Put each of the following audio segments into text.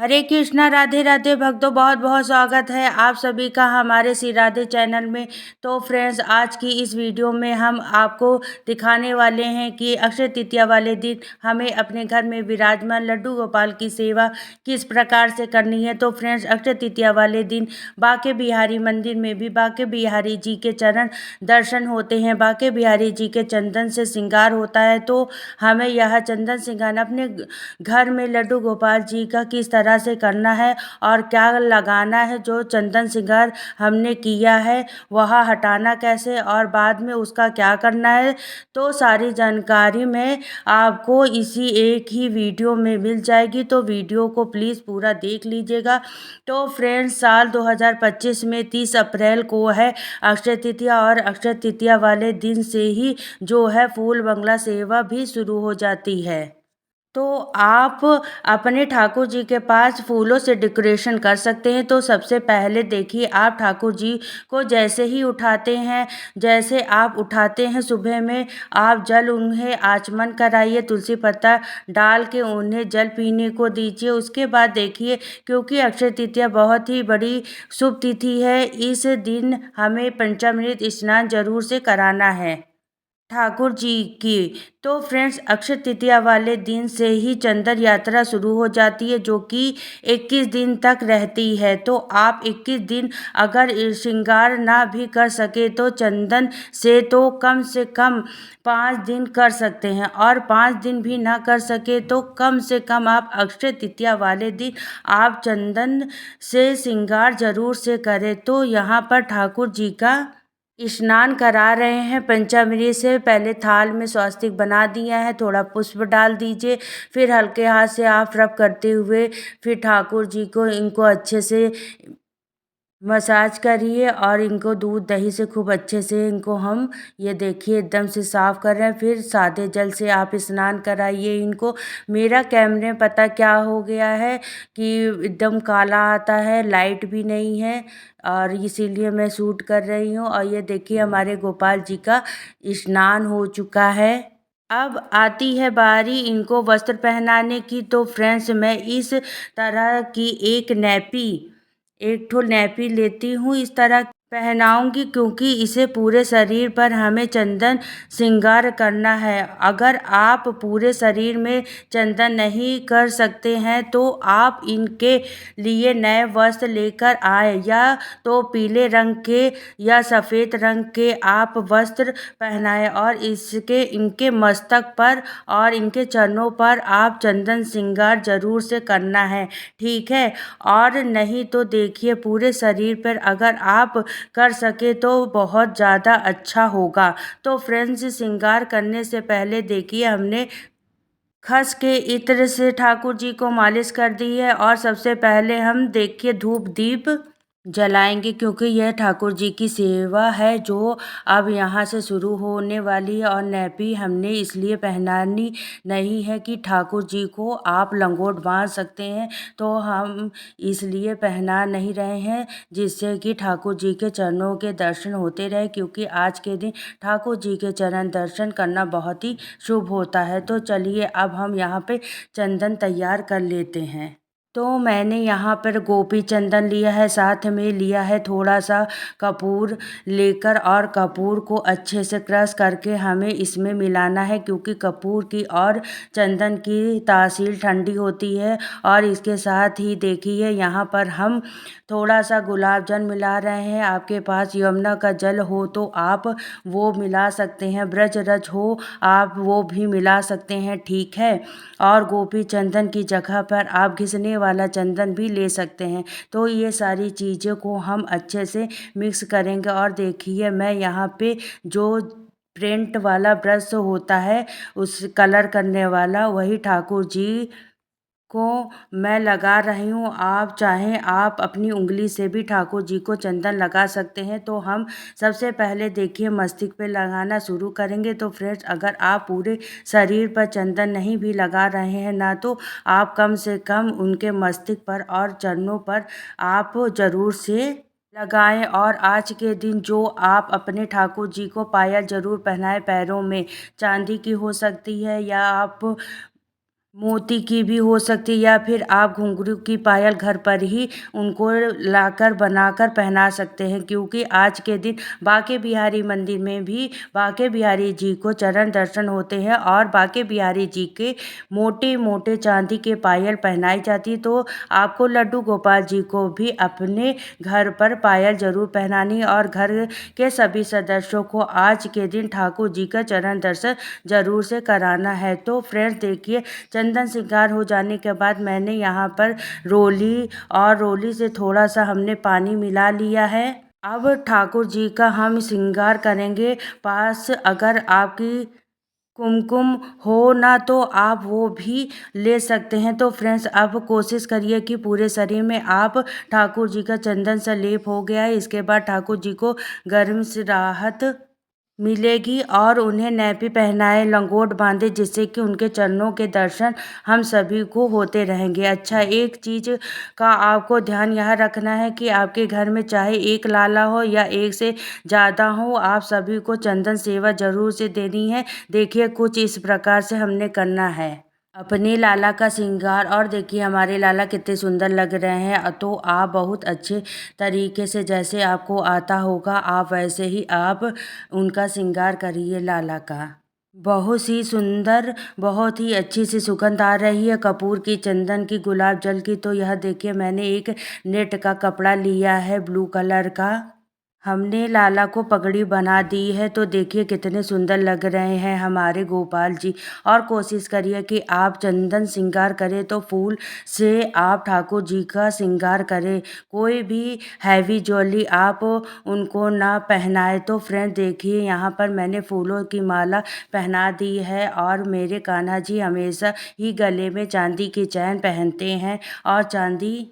हरे कृष्णा, राधे राधे भक्तों, बहुत बहुत स्वागत है आप सभी का हमारे श्री राधे चैनल में। तो फ्रेंड्स, आज की इस वीडियो में हम आपको दिखाने वाले हैं कि अक्षय तृतीया वाले दिन हमें अपने घर में विराजमान लड्डू गोपाल की सेवा किस प्रकार से करनी है। तो फ्रेंड्स, अक्षय तृतीया वाले दिन बांके बिहारी मंदिर में भी बांके बिहारी जी के चरण दर्शन होते हैं। बांके बिहारी जी के चंदन से श्रृंगार होता है। तो हमें यह चंदन श्रृंगार अपने घर में लड्डू गोपाल जी का किस तरह से करना है और क्या लगाना है, जो चंदन श्रृंगार हमने किया है वह हटाना कैसे और बाद में उसका क्या करना है, तो सारी जानकारी में आपको इसी एक ही वीडियो में मिल जाएगी। तो वीडियो को प्लीज़ पूरा देख लीजिएगा। तो फ्रेंड्स, साल 2025 में 30 अप्रैल को है अक्षय तृतीया और अक्षय तृतीया वाले दिन से ही जो है फूल बंगला सेवा भी शुरू हो जाती है। तो आप अपने ठाकुर जी के पास फूलों से डेकोरेशन कर सकते हैं। तो सबसे पहले देखिए, आप ठाकुर जी को जैसे ही उठाते हैं, जैसे आप उठाते हैं सुबह में, आप जल उन्हें आचमन कराइए, तुलसी पत्ता डाल के उन्हें जल पीने को दीजिए। उसके बाद देखिए, क्योंकि अक्षय तृतीया बहुत ही बड़ी शुभ तिथि है, इस दिन हमें पंचामृत स्नान जरूर से कराना है ठाकुर जी की। तो फ्रेंड्स, अक्षय तृतीया वाले दिन से ही चंदन यात्रा शुरू हो जाती है, जो कि 21 दिन तक रहती है। तो आप 21 दिन अगर श्रृंगार ना भी कर सके तो चंदन से कम 5 दिन कर सकते हैं, और 5 दिन भी ना कर सके तो कम से कम आप अक्षय तृतीया वाले दिन आप चंदन से श्रृंगार जरूर से करें। तो यहाँ पर ठाकुर जी का स्नान करा रहे हैं पंचामृत से। पहले थाल में स्वास्तिक बना दिया है, थोड़ा पुष्प डाल दीजिए, फिर हल्के हाथ से आप रब करते हुए फिर ठाकुर जी को इनको अच्छे से मसाज करिए और इनको दूध दही से खूब अच्छे से इनको हम ये देखिए एकदम से साफ कर रहे हैं। फिर सादे जल से आप स्नान कराइए इनको। मेरा कैमरे में पता क्या हो गया है कि एकदम काला आता है, लाइट भी नहीं है, और इसीलिए मैं शूट कर रही हूँ। और ये देखिए, हमारे गोपाल जी का स्नान हो चुका है। अब आती है बारी इनको वस्त्र पहनाने की। तो फ्रेंड्स, मैं इस तरह की एक ठो नैपी लेती हूँ, इस तरह पहनाऊंगी, क्योंकि इसे पूरे शरीर पर हमें चंदन श्रृंगार करना है। अगर आप पूरे शरीर में चंदन नहीं कर सकते हैं तो आप इनके लिए नए वस्त्र लेकर आए, या तो पीले रंग के या सफ़ेद रंग के आप वस्त्र पहनाएं, और इनके मस्तक पर और इनके चरणों पर आप चंदन श्रृंगार जरूर से करना है, ठीक है। और नहीं तो देखिए, पूरे शरीर पर अगर आप कर सके तो बहुत ज़्यादा अच्छा होगा। तो फ्रेंड्स, श्रृंगार करने से पहले देखिए, हमने खस के इत्र से ठाकुर जी को मालिश कर दी है, और सबसे पहले हम देखिए धूप दीप जलाएंगे, क्योंकि यह ठाकुर जी की सेवा है जो अब यहाँ से शुरू होने वाली है। और नैपी हमने इसलिए पहनानी नहीं है कि ठाकुर जी को आप लंगोट बांध सकते हैं, तो हम इसलिए पहना नहीं रहे हैं, जिससे कि ठाकुर जी के चरणों के दर्शन होते रहे, क्योंकि आज के दिन ठाकुर जी के चरण दर्शन करना बहुत ही शुभ होता है। तो चलिए, अब हम यहाँ पे चंदन तैयार कर लेते हैं। तो मैंने यहाँ पर गोपी चंदन लिया है, साथ में लिया है थोड़ा सा कपूर लेकर, और कपूर को अच्छे से क्रश करके हमें इसमें मिलाना है, क्योंकि कपूर की और चंदन की तासीर ठंडी होती है। और इसके साथ ही देखिए, यहाँ पर हम थोड़ा सा गुलाब जल मिला रहे हैं। आपके पास यमुना का जल हो तो आप वो मिला सकते हैं, ब्रज रज हो आप वो भी मिला सकते हैं, ठीक है। और गोपी चंदन की जगह पर आप घिसने वाला चंदन भी ले सकते हैं। तो ये सारी चीज़ों को हम अच्छे से मिक्स करेंगे। और देखिए, मैं यहाँ पे जो प्रिंट वाला ब्रश होता है, उस कलर करने वाला, वही ठाकुर जी को मैं लगा रही हूँ। आप चाहें आप अपनी उंगली से भी ठाकुर जी को चंदन लगा सकते हैं। तो हम सबसे पहले देखिए मस्तक पे लगाना शुरू करेंगे। तो फ्रेंड्स, अगर आप पूरे शरीर पर चंदन नहीं भी लगा रहे हैं ना, तो आप कम से कम उनके मस्तक पर और चरणों पर आप ज़रूर से लगाएं। और आज के दिन जो आप अपने ठाकुर जी को पायल जरूर पहनाएं पैरों में, चांदी की हो सकती है, या आप मोती की भी हो सकती है या फिर आप घुंघरू की पायल घर पर ही उनको लाकर बनाकर पहना सकते हैं, क्योंकि आज के दिन बांके बिहारी मंदिर में भी बांके बिहारी जी को चरण दर्शन होते हैं और बांके बिहारी जी के मोटे मोटे चांदी के पायल पहनाई जाती। तो आपको लड्डू गोपाल जी को भी अपने घर पर पायल जरूर पहनानी और घर के सभी सदस्यों को आज के दिन ठाकुर जी का चरण दर्शन जरूर से कराना है। तो फ्रेंड्स देखिए, चंदन श्रृंगार हो जाने के बाद मैंने यहाँ पर रोली और रोली से थोड़ा सा हमने पानी मिला लिया है। अब ठाकुर जी का हम श्रृंगार करेंगे। पास अगर आपकी कुमकुम हो ना तो आप वो भी ले सकते हैं। तो फ्रेंड्स अब कोशिश करिए कि पूरे शरीर में आप ठाकुर जी का चंदन सा लेप हो गया है। इसके बाद ठाकुर जी को गर्म से राहत मिलेगी और उन्हें नैपी पहनाए, लंगोट बांधे, जिससे कि उनके चरणों के दर्शन हम सभी को होते रहेंगे। अच्छा, एक चीज़ का आपको ध्यान यह रखना है कि आपके घर में चाहे एक लाला हो या एक से ज़्यादा हो, आप सभी को चंदन सेवा जरूर से देनी है। देखिए, कुछ इस प्रकार से हमने करना है अपने लाला का श्रृंगार। और देखिए हमारे लाला कितने सुंदर लग रहे हैं। तो आप बहुत अच्छे तरीके से, जैसे आपको आता होगा आप वैसे ही आप उनका श्रृंगार करिए लाला का। बहुत ही सुंदर, बहुत ही अच्छी सी सुगंध आ रही है कपूर की, चंदन की, गुलाब जल की। तो यह देखिए मैंने एक नेट का कपड़ा लिया है ब्लू कलर का। हमने लाला को पगड़ी बना दी है। तो देखिए कितने सुंदर लग रहे हैं हमारे गोपाल जी। और कोशिश करिए कि आप चंदन श्रृंगार करें तो फूल से आप ठाकुर जी का श्रृंगार करें, कोई भी हैवी ज्वेलरी आप उनको ना पहनाए। तो फ्रेंड देखिए यहाँ पर मैंने फूलों की माला पहना दी है और मेरे कान्हा जी हमेशा ही गले में चांदी की चैन पहनते हैं। और चांदी,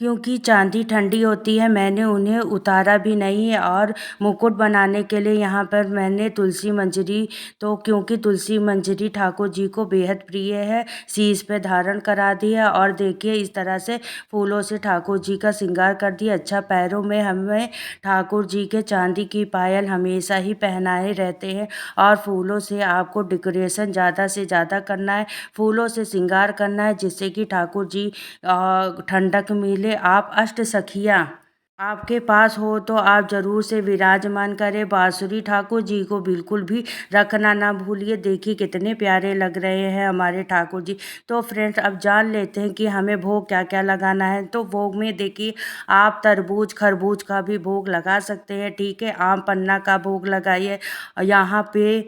क्योंकि चांदी ठंडी होती है, मैंने उन्हें उतारा भी नहीं है। और मुकुट बनाने के लिए यहाँ पर मैंने तुलसी मंजरी, तो क्योंकि तुलसी मंजरी ठाकुर जी को बेहद प्रिय है, शीश पे धारण करा दिया। और देखिए इस तरह से फूलों से ठाकुर जी का श्रृंगार कर दिया। अच्छा, पैरों में हमें ठाकुर जी के चांदी की पायल हमेशा ही पहनाए रहते हैं और फूलों से आपको डेकोरेशन ज़्यादा से ज़्यादा करना है, फूलों से श्रृंगार करना है, जिससे कि ठाकुर जी ठंडक मिले। आप अष्ट सखियाँ आपके पास हो तो आप जरूर से विराजमान करें। बांसुरी ठाकुर जी को बिल्कुल भी रखना ना भूलिए। देखिए कितने प्यारे लग रहे हैं हमारे ठाकुर जी। तो फ्रेंड्स अब जान लेते हैं कि हमें भोग क्या क्या लगाना है। तो भोग में देखिए आप तरबूज खरबूज का भी भोग लगा सकते हैं, ठीक है। आम पन्ना का भोग लगाइए। यहाँ पे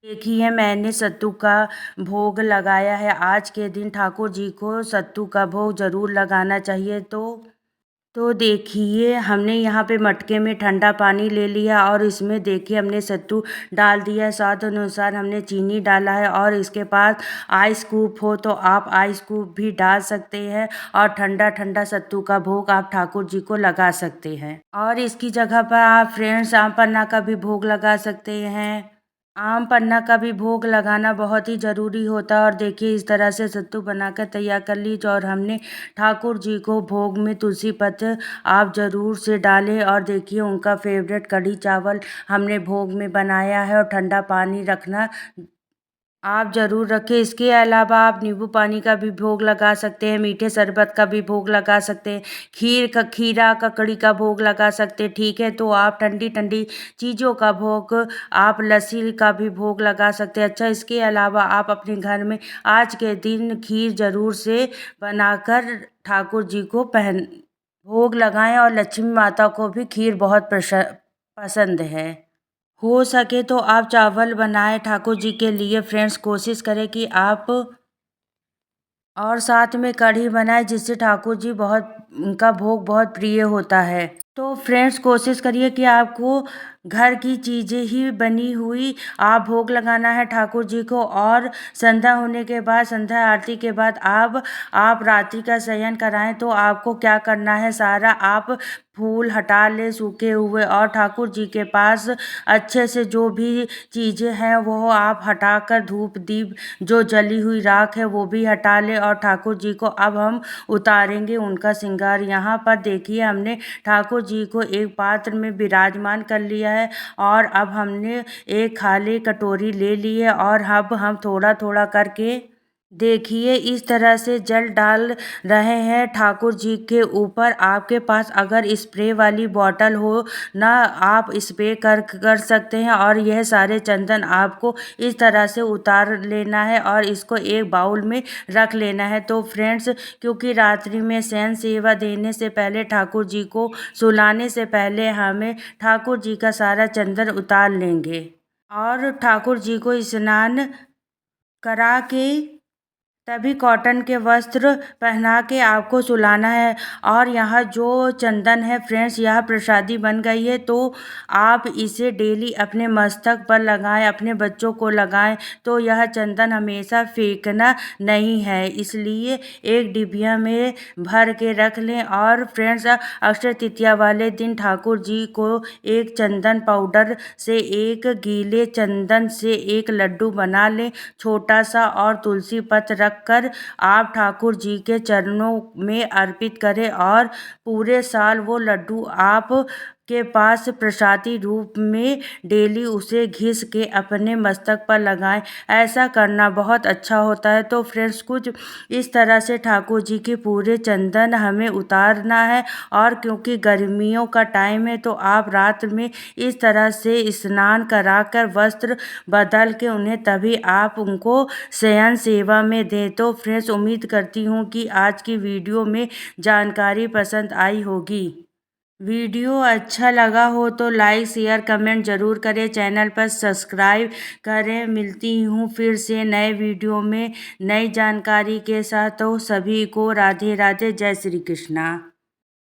देखिए मैंने सत्तू का भोग लगाया है। आज के दिन ठाकुर जी को सत्तू का भोग जरूर लगाना चाहिए। तो देखिए हमने यहाँ पे मटके में ठंडा पानी ले लिया और इसमें देखिए हमने सत्तू डाल दिया है। स्वाद अनुसार हमने चीनी डाला है और इसके पास आइस क्यूब हो तो आप आइस क्यूब भी डाल सकते हैं। और ठंडा ठंडा सत्तू का भोग आप ठाकुर जी को लगा सकते हैं। और इसकी जगह पर आप फ्रेंड्स आम पन्ना का भी भोग लगा सकते हैं। आम पन्ना का भी भोग लगाना बहुत ही ज़रूरी होता है। और देखिए इस तरह से सत्तू बनाकर तैयार कर लीजिए। और हमने ठाकुर जी को भोग में तुलसी पत्र आप ज़रूर से डालें। और देखिए उनका फेवरेट कढ़ी चावल हमने भोग में बनाया है। और ठंडा पानी रखना आप ज़रूर रखें। इसके अलावा आप नींबू पानी का भी भोग लगा सकते हैं, मीठे शरबत का भी भोग लगा सकते हैं, खीरा ककड़ी का भोग लगा सकते हैं, ठीक है। तो आप ठंडी ठंडी चीज़ों का भोग, आप लस्सी का भी भोग लगा सकते हैं। अच्छा, इसके अलावा आप अपने घर में आज के दिन खीर ज़रूर से बनाकर ठाकुर जी को पहन भोग लगाएं। और लक्ष्मी माता को भी खीर बहुत पसंद है। हो सके तो आप चावल बनाएं ठाकुर जी के लिए। फ्रेंड्स कोशिश करें कि आप और साथ में कढ़ी बनाएं, जिससे ठाकुर जी बहुत, उनका भोग बहुत प्रिय होता है। तो फ्रेंड्स कोशिश करिए कि आपको घर की चीज़ें ही बनी हुई आप भोग लगाना है ठाकुर जी को। और संध्या होने के बाद, संध्या आरती के बाद आप रात्रि का शयन कराएं। तो आपको क्या करना है, सारा आप फूल हटा ले सूखे हुए और ठाकुर जी के पास अच्छे से जो भी चीज़ें हैं वो आप हटाकर, धूप दीप जो जली हुई राख है वो भी हटा ले। और ठाकुर जी को अब हम उतारेंगे उनका श्रृंगार। यहाँ पर देखिए हमने ठाकुर जी को एक पात्र में विराजमान कर लिया है। और अब हमने एक खाली कटोरी ले ली है और अब हम थोड़ा थोड़ा करके देखिए इस तरह से जल डाल रहे हैं ठाकुर जी के ऊपर। आपके पास अगर स्प्रे वाली बॉटल हो ना, आप स्प्रे कर सकते हैं। और यह सारे चंदन आपको इस तरह से उतार लेना है और इसको एक बाउल में रख लेना है। तो फ्रेंड्स, क्योंकि रात्रि में शयन सेवा देने से पहले, ठाकुर जी को सुलाने से पहले हमें ठाकुर जी का सारा चंदन उतार लेंगे और ठाकुर जी को स्नान करा के तभी कॉटन के वस्त्र पहना के आपको सुलाना है। और यहाँ जो चंदन है फ्रेंड्स, यह प्रसादी बन गई है। तो आप इसे डेली अपने मस्तक पर लगाएं, अपने बच्चों को लगाएं। तो यह चंदन हमेशा फेंकना नहीं है, इसलिए एक डिबिया में भर के रख लें। और फ्रेंड्स, अक्षय तृतीया वाले दिन ठाकुर जी को एक चंदन पाउडर से, एक गीले चंदन से एक लड्डू बना लें छोटा सा, और तुलसी पत्र रख कर आप ठाकुर जी के चरणों में अर्पित करें। और पूरे साल वो लड्डू आप के पास प्रसादी रूप में डेली उसे घिस के अपने मस्तक पर लगाएं। ऐसा करना बहुत अच्छा होता है। तो फ्रेंड्स, कुछ इस तरह से ठाकुर जी के पूरे चंदन हमें उतारना है। और क्योंकि गर्मियों का टाइम है, तो आप रात में इस तरह से स्नान कराकर वस्त्र बदल के उन्हें तभी आप उनको शयन सेवा में दें। तो फ्रेंड्स, उम्मीद करती हूँ कि आज की वीडियो में जानकारी पसंद आई होगी। वीडियो अच्छा लगा हो तो लाइक शेयर कमेंट ज़रूर करें, चैनल पर सब्सक्राइब करें। मिलती हूँ फिर से नए वीडियो में नई जानकारी के साथ। तो सभी को राधे राधे, जय श्री कृष्णा।